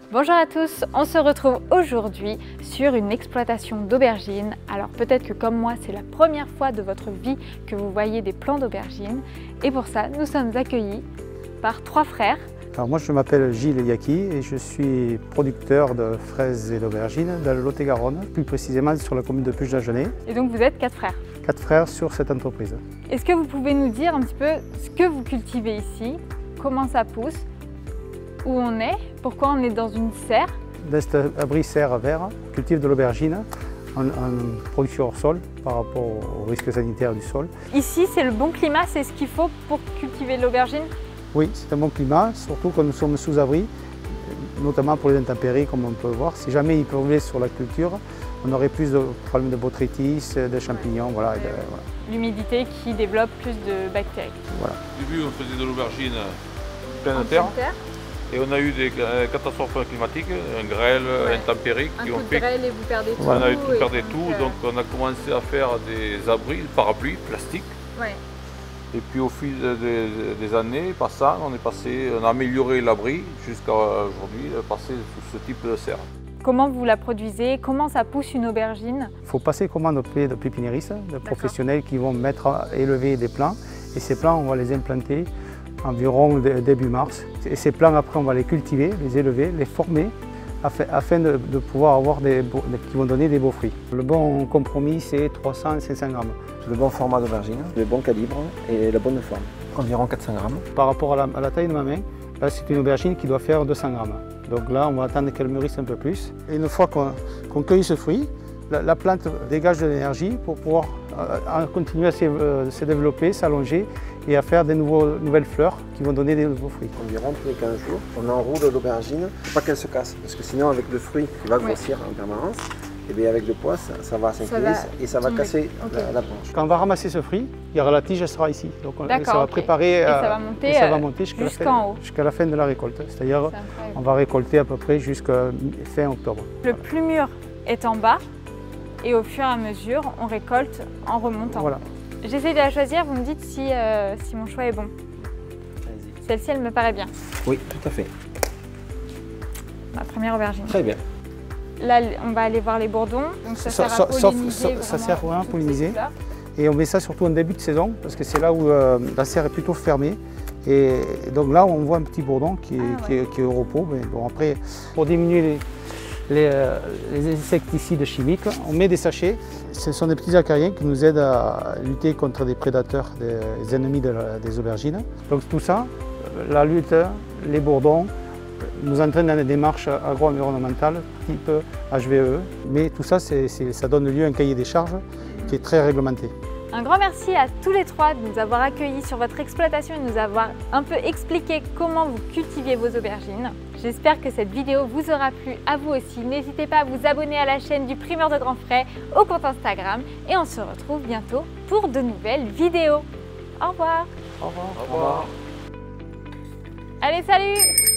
Bonjour à tous, on se retrouve aujourd'hui sur une exploitation d'aubergines. Alors peut-être que comme moi, c'est la première fois de votre vie que vous voyez des plants d'aubergines. Et pour ça, nous sommes accueillis par trois frères. Alors moi je m'appelle Gilles Yaki et je suis producteur de fraises et d'aubergines dans le Lot-et-Garonne, plus précisément sur la commune de Puch-d'Agenais. Et donc vous êtes quatre frères. Quatre frères sur cette entreprise. Est-ce que vous pouvez nous dire un petit peu ce que vous cultivez ici, comment ça pousse, où on est, pourquoi on est dans une serre? Dans cet abri serre vert, on cultive de l'aubergine en production hors sol par rapport au risque sanitaire du sol. Ici c'est le bon climat, c'est ce qu'il faut pour cultiver de l'aubergine? Oui, c'est un bon climat, surtout quand nous sommes sous abri, notamment pour les intempéries comme on peut le voir. Si jamais il pleuvait sur la culture, on aurait plus de problèmes de botrytis, de champignons. Voilà, voilà. L'humidité qui développe plus de bactéries. Voilà. Au début, on faisait de l'aubergine pleine terre. Et on a eu des catastrophes climatiques, un grêle, intempéries qui ont fait. Grêle et vous perdez tout. On a perdu tout, donc on a commencé à faire des abris, des parapluies plastiques. Ouais. Et puis au fil des années passant, on a amélioré l'abri jusqu'à aujourd'hui, passer sous ce type de serre. Comment vous la produisez? Comment ça pousse une aubergine? Il faut passer commande auprès de pépiniéristes, de professionnels qui vont élever des plants. Et ces plants, on va les implanter environ début mars. Et ces plants, après, on va les cultiver, les élever, les former, afin de pouvoir avoir qui vont donner des beaux fruits. Le bon compromis, c'est 300-500 grammes. Le bon format d'aubergine, le bon calibre et la bonne forme. Environ 400 grammes. Par rapport à la taille de ma main, là, c'est une aubergine qui doit faire 200 grammes. Donc là, on va attendre qu'elle mûrisse un peu plus. Et une fois qu'on cueille ce fruit, la plante dégage de l'énergie pour pouvoir continuer à se développer, s'allonger et à faire des nouvelles fleurs qui vont donner des nouveaux fruits. Environ tous les 15 jours, on enroule l'aubergine, il ne faut pas qu'elle se casse, parce que sinon avec le fruit qui va grossir en permanence, et bien avec le poids, ça va s'incliner et ça va casser la branche. Quand on va ramasser ce fruit, la tige sera ici. Donc ça va préparer et ça va monter jusqu'à la fin de la récolte. C'est-à-dire on va récolter à peu près jusqu'à fin octobre. Le plus mûr est en bas et au fur et à mesure, on récolte en remontant. Voilà. J'essaie de la choisir, vous me dites si mon choix est bon. Celle-ci, elle me paraît bien. Oui, tout à fait. Ma première aubergine. Très bien. Là, on va aller voir les bourdons. Donc ça sert à polliniser. Ça sert à polliniser. Et on met ça surtout en début de saison, parce que c'est là où la serre est plutôt fermée. Et donc là, on voit un petit bourdon qui est au repos. Mais bon, après, pour diminuer les insecticides chimiques, on met des sachets. Ce sont des petits acariens qui nous aident à lutter contre des prédateurs, des ennemis des aubergines. Donc tout ça, la lutte, les bourdons, nous entraîne dans des démarches agro-environnementales type HVE. Mais tout ça, ça donne lieu à un cahier des charges qui est très réglementé. Un grand merci à tous les trois de nous avoir accueillis sur votre exploitation et de nous avoir un peu expliqué comment vous cultiviez vos aubergines. J'espère que cette vidéo vous aura plu à vous aussi. N'hésitez pas à vous abonner à la chaîne du Primeur de Grand Frais, au compte Instagram et on se retrouve bientôt pour de nouvelles vidéos. Au revoir. Au revoir. Au revoir. Allez, salut!